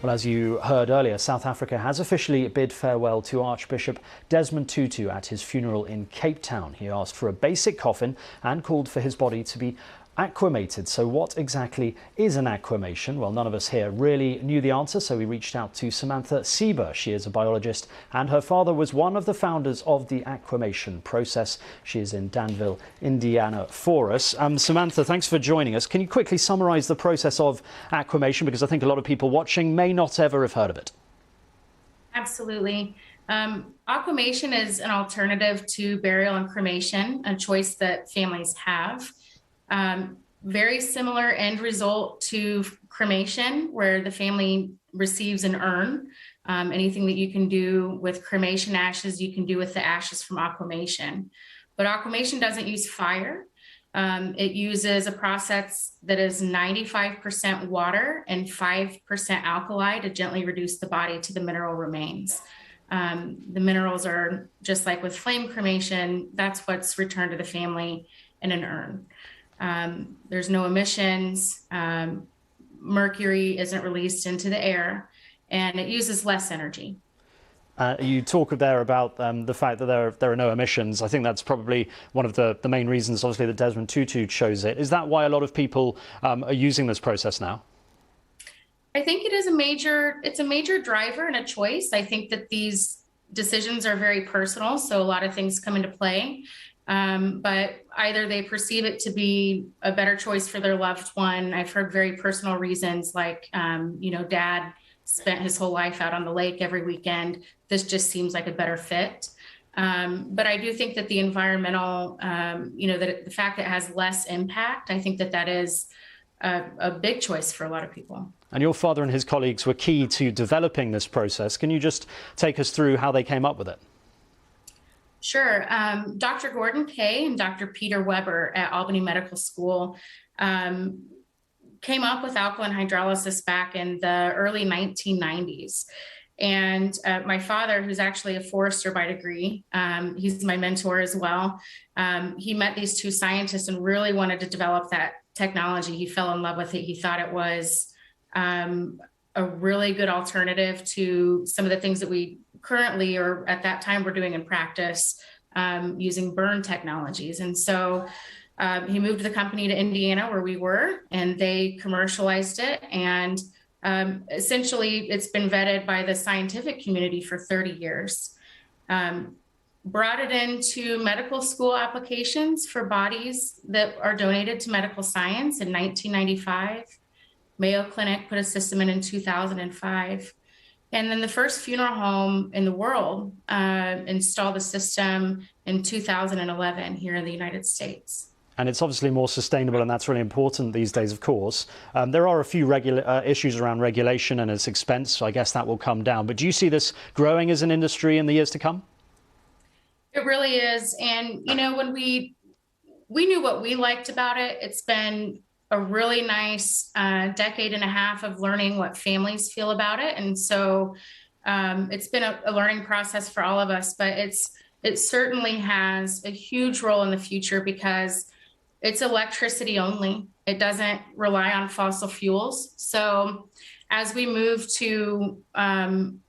Well, as you heard earlier, South Africa has officially bid farewell to Archbishop Desmond Tutu at his funeral in Cape Town. He asked for a basic coffin and called for his body to be aquamated. So what exactly is an aquamation? Well, none of us here really knew the answer, so we reached out to Samantha Sieber. She is a biologist and her father was one of the founders of the aquamation process. She is in Danville, Indiana for us. Samantha, thanks for joining us. Can you quickly summarise the process of aquamation? Because I think a lot of people watching may not ever have heard of it. Absolutely. Aquamation is an alternative to burial and cremation, a choice that families have. Very similar end result to cremation, where the family receives an urn. Anything that you can do with cremation ashes, you can do with the ashes from aquamation. But aquamation doesn't use fire. It uses a process that is 95% water and 5% alkali to gently reduce the body to the mineral remains. The minerals are just like with flame cremation. That's what's returned to the family in an urn. There's no emissions, mercury isn't released into the air, and it uses less energy. You talk there about the fact that there are no emissions. I think that's probably one of the main reasons, obviously, that Desmond Tutu chose it. Is that why a lot of people are using this process now? I think it's a major driver and a choice. I think that these decisions are very personal, so a lot of things come into play. But either they perceive it to be a better choice for their loved one. I've heard very personal reasons like, dad spent his whole life out on the lake every weekend. This just seems like a better fit. But I do think that the environmental, that the fact that it has less impact, I think that is a big choice for a lot of people. And your father and his colleagues were key to developing this process. Can you just take us through how they came up with it? Sure. Dr. Gordon Kay and Dr. Peter Weber at Albany Medical School came up with alkaline hydrolysis back in the early 1990s. And my father, who's actually a forester by degree, he's my mentor as well. He met these two scientists and really wanted to develop that technology. He fell in love with it. He thought it was a really good alternative to some of the things that we currently, or at that time, we're doing in practice using burn technologies. And so he moved the company to Indiana where we were, and they commercialized it. And essentially, it's been vetted by the scientific community for 30 years. Brought it into medical school applications for bodies that are donated to medical science in 1995. Mayo Clinic put a system in 2005. And then the first funeral home in the world installed the system in 2011 here in the United States. And it's obviously more sustainable, and that's really important these days, of course. There are a few issues around regulation and its expense, so I guess that will come down. But do you see this growing as an industry in the years to come? It really is. And, when we knew what we liked about it, it's been a really nice decade and a half of learning what families feel about it. And so it's been a learning process for all of us, but it certainly has a huge role in the future because it's electricity only. It doesn't rely on fossil fuels. So as we move to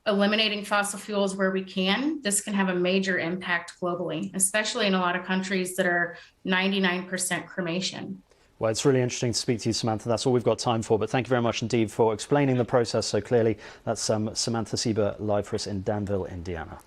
eliminating fossil fuels where we can, this can have a major impact globally, especially in a lot of countries that are 99% cremation. Well, it's really interesting to speak to you, Samantha. That's all we've got time for, but thank you very much indeed for explaining the process so clearly. That's Samantha Sieber live for us in Danville, Indiana.